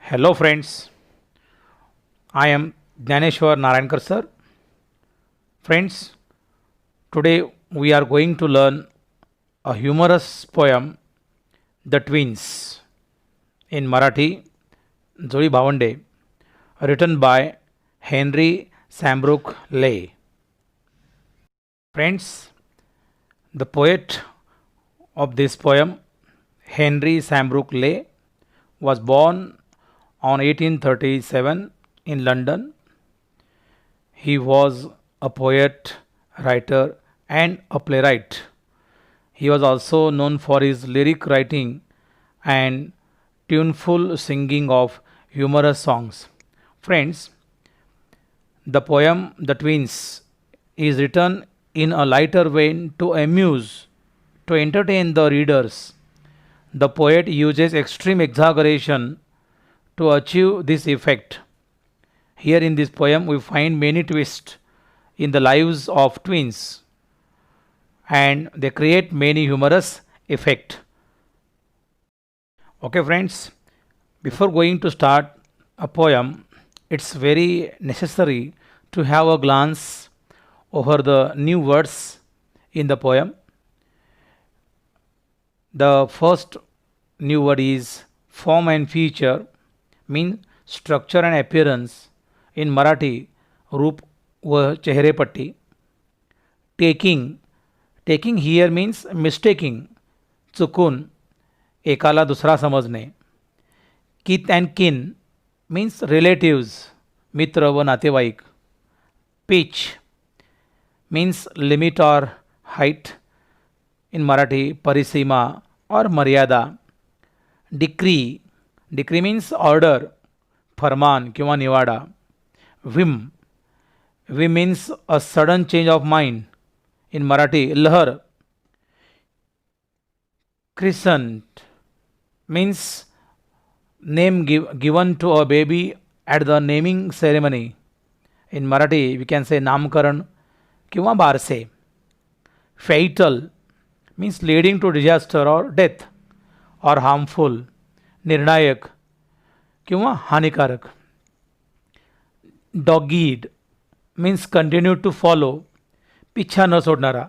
Hello friends, I am Dnyaneshwar Narayankar sir. Friends, today we are going to learn a humorous poem, The Twins, in Marathi, Jodi Bhavande, written by Henry Sambrook Leigh. Friends, the poet of this poem, Henry Sambrook Leigh, was born on 1837 in London. He was a poet, writer, and a playwright. He was also known for his lyric writing and tuneful singing of humorous songs. Friends, the poem The Twins is written in a lighter vein to amuse, to entertain the readers. The poet uses extreme exaggeration to achieve this effect. Here in this poem, we find many twists in the lives of twins and they create many humorous effect. Okay, friends, before going to start a poem, it's very necessary to have a glance over the new words in the poem. The first new word is form and feature, mean structure and appearance. In Marathi, रूप व चेहरेपट्टी. Taking, taking here means mistaking, चुकून एकाला दुसरा समजणे. Kith and kin means relatives, मित्र व नातेवाईक. Pitch means limit or height. In Marathi, परिसीमा or मर्यादा. Decree, decree means order, फरमान किंवा निवाडा. Whim, whim means a sudden change of mind. In Marathi, लहर. Crescent means name given to a baby at the naming ceremony. In Marathi, we can say नामकरण किंवा बारसे. Fatal means leading to disaster or death or harmful. निर्णायक किंवा हानिकारक. Dogged means continue to follow, पिच्छा न सोडणारा.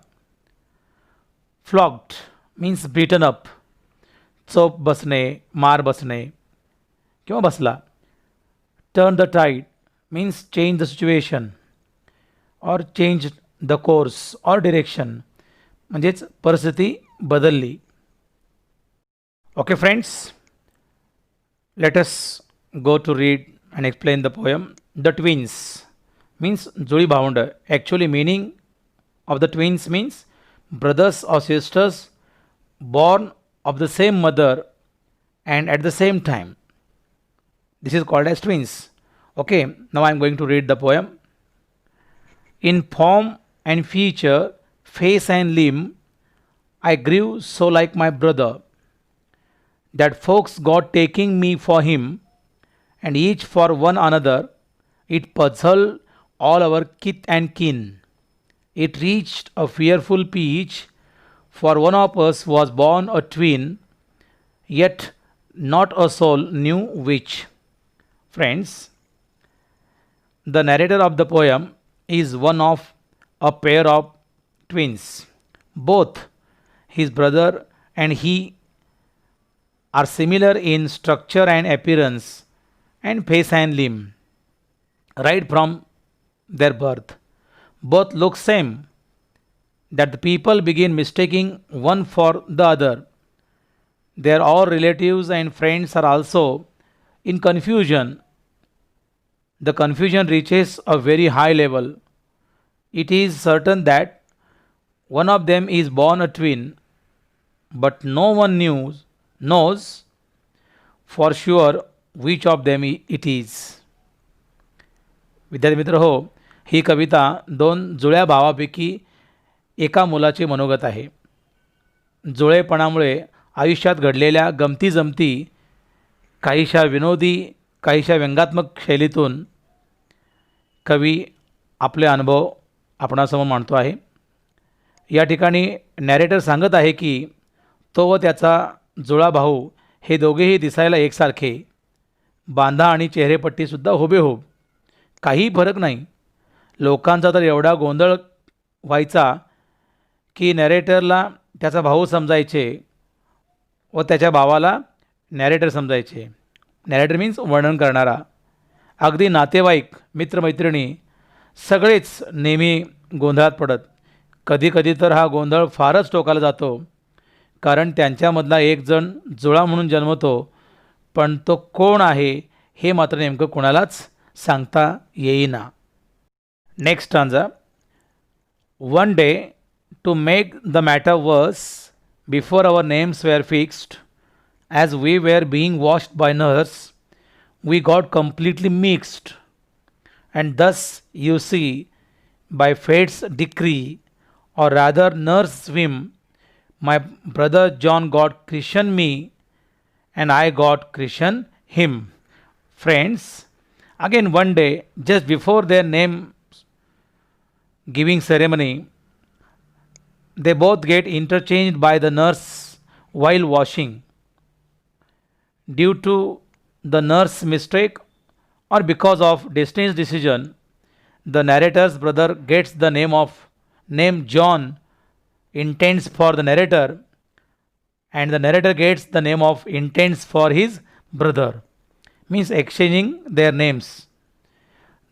Flogged means beaten up, chop बसणे, मार बसणे किंवा बसला. Turn the tide means change the situation or change the course or direction, म्हणजेच परिस्थिती बदलली. Okay friends, let us go to read and explain the poem. The twins means जुळी भावंड. Actually meaning of the twins means brothers or sisters born of the same mother and at the same time. This is called as twins. Okay, now I am going to read the poem. In form and feature, face and limb, I grew so like my brother that folks got taking me for him and each for one another. It puzzled all our kith and kin. It reached a fearful pitch, for one of us was born a twin, yet not a soul knew which. Friends, the narrator of the poem is one of a pair of twins. Both his brother and he are similar in structure and appearance and face and limb right from their birth. Both look same, that the people begin mistaking one for the other. Their all relatives and friends are also in confusion. The confusion reaches a very high level. It is certain that one of them is born a twin, but no one knows for sure which of them it is. विद्यार्थी मित्र हो, ही कविता दोन जुळ्या भावापैकी एका मुलाचे मनोगत आहे. जुळेपणामुळे आयुष्यात घडलेल्या गमती जमती काहीशा विनोदी, काहीशा व्यंगात्मक शैलीतून कवी आपले अनुभव आपणासमोर मांडतो आहे. या ठिकाणी नॅरेटर सांगत आहे की तो व त्याचा जुळा भाऊ हे दोघेही दिसायला एकसारखे, बांधा आणि चेहरेपट्टीसुद्धा हुबेहूब, काही फरक नाही. लोकांचा तर एवढा गोंधळ व्हायचा की नॅरेटरला त्याचा भाऊ समजायचे व त्याच्या भावाला नॅरेटर समजायचे. नॅरेटर मीन्स वर्णन करणारा. अगदी नातेवाईक, मित्रमैत्रिणी सगळेच नेहमी गोंधळात पडत. कधीकधी तर हा गोंधळ फारच टोकाला जातो, कारण त्यांच्यामधला एक जण जुळा म्हणून जन्मतो, पण तो कोण आहे हे मात्र नेमकं कोणालाच सांगता येईना. Next stanza. One day, to make the matter worse, before our names were fixed, as we were being washed by nurse, we got completely mixed. And thus, you see, by fate's decree, or rather nurse's whim, my brother John got Christian me, and I got Christian him. Friends, again one day, just before their name giving ceremony, they both get interchanged by the nurse while washing. Due to the nurse's mistake or because of destiny's decision, the narrator's brother gets the name John intends for the narrator, and the narrator gets the name of intends for his brother. Means exchanging their names.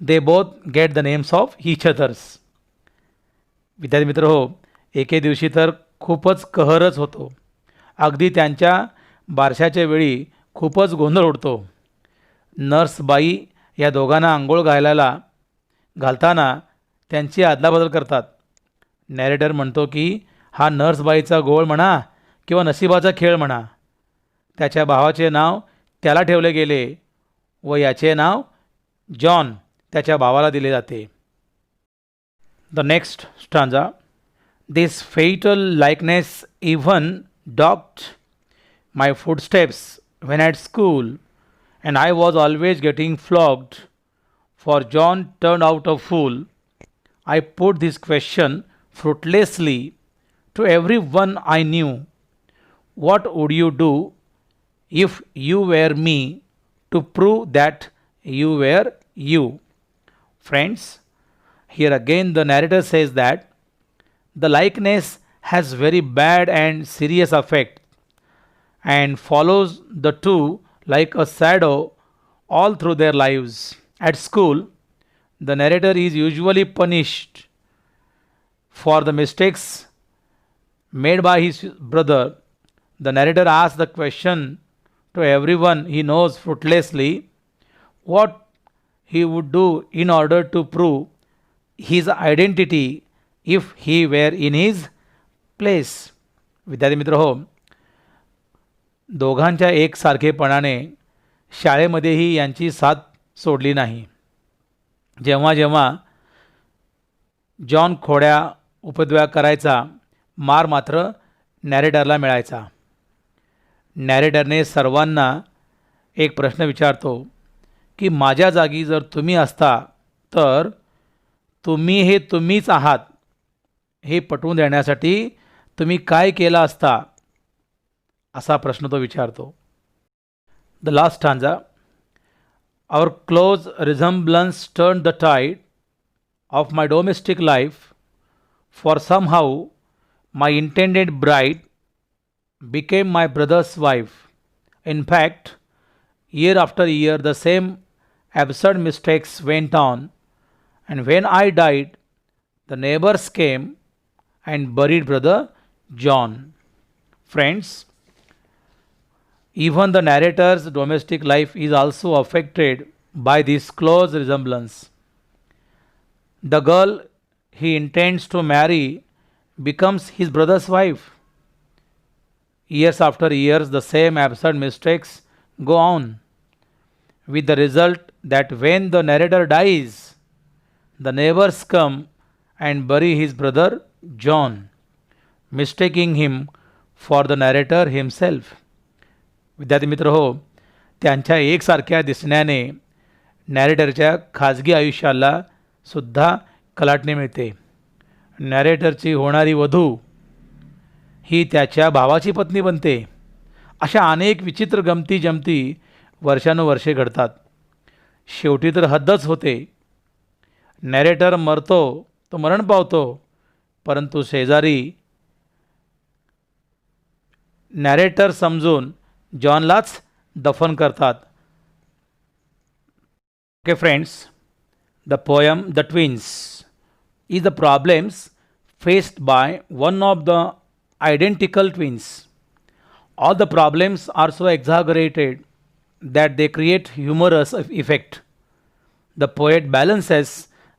They both get the names of each others. विद्यार्थी मित्र हो, एके दिवशी तर खूपच कहरच होतो. अगदी त्यांच्या बारशाच्या वेळी खूपच गोंधळ उडतो. नर्सबाई या दोघांना आंघोळ घालताना त्यांची अदलाबदल करतात. नॅरेटर म्हणतो की हा नर्सबाईचा गोळ म्हणा किंवा नशिबाचा खेळ म्हणा. त्याच्या भावाचे नाव त्याला ठेवले गेले व याचे नाव जॉन त्याच्या भावाला दिले जाते. The next stanza. This fatal likeness even dogged my footsteps when at school, and I was always getting flogged, for John turned out a fool. I put this question fruitlessly to everyone I knew. What would you do if you were me, to prove that you were you? Friends, here again the narrator says that the likeness has very bad and serious effect, and follows the two like a shadow all through their lives. At school, the narrator is usually punished for the mistakes made by his brother. The narrator asks the question to everyone he knows fruitlessly what he would do in order to prove his identity if he were in his place. विद्यार्थी मित्र हो, दोघांच्या एकसारखेपणाने शाळेमध्येही यांची साथ सोडली नाही. जेव्हा जेव्हा John खोड्या उपद्व्याप करायचा, मार मात्र नॅरेटरला मिळायचा. नॅरेटरने सर्वांना एक प्रश्न विचारतो की माझ्या जागी जर तुम्ही असता तर तुम्ही हे तुम्हीच आहात हे पटवून देण्यासाठी तुम्ही काय केलं असता, असा प्रश्न तो विचारतो. The last stanza. Our close resemblance turn the tide of my domestic life, for somehow my intended bride became my brother's wife. In fact, year after year the same absurd mistakes went on, and when I died, the neighbors came and buried brother John. Friends, even the narrator's domestic life is also affected by this close resemblance. The girl he intends to marry becomes his brother's wife. Years after years, the same absurd mistakes go on, with the result that when the narrator dies, the neighbors come and bury his brother John, mistaking him for the narrator himself. विद्यार्थी मित्र हो, त्यांच्या एकसारख्या दिसण्याने नॅरेटरच्या खाजगी आयुष्याला सुद्धा कलाटणी मिळते. नॅरेटरची होणारी वधू ही त्याच्या भावाची पत्नी बनते. अशा अनेक विचित्र गमती जमती वर्षानुवर्षे घडतात. शेवटी तर हद्दच होते. नॅरेटर मरतो, तो मरण पावतो, परंतु शेजारी नॅरेटर समजून जॉनलाच दफन करतात. Okay friends, the poem The Twins is the problems faced by one of the identical twins. All the problems are so exaggerated that they create humorous effect. The poet balances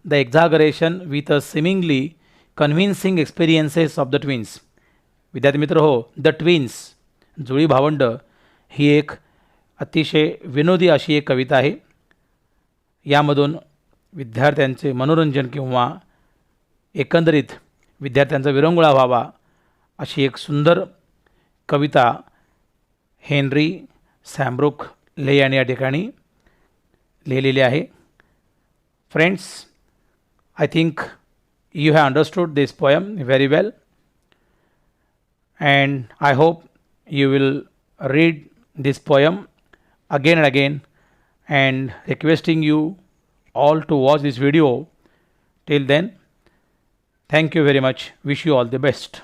the exaggeration with a seemingly convincing experiences of the twins. विद्यार्थी मित्र हो, the twins जुळी भावंड ही एक अतिशय विनोदी अशी एक कविता आहे. यामधून विद्यार्थ्यांचे मनोरंजन किंवा एकंदरीत विद्यार्थ्यांचा विरंगुळा व्हावा अशी एक सुंदर कविता हेनरी सॅमब्रुक ले यांनी या ठिकाणी लिहिलेली आहे. Friends, I think you have understood this poem very well, and I hope you will read this poem again and again, and requesting you all to watch this video. Till then, thank you very much. Wish you all the best.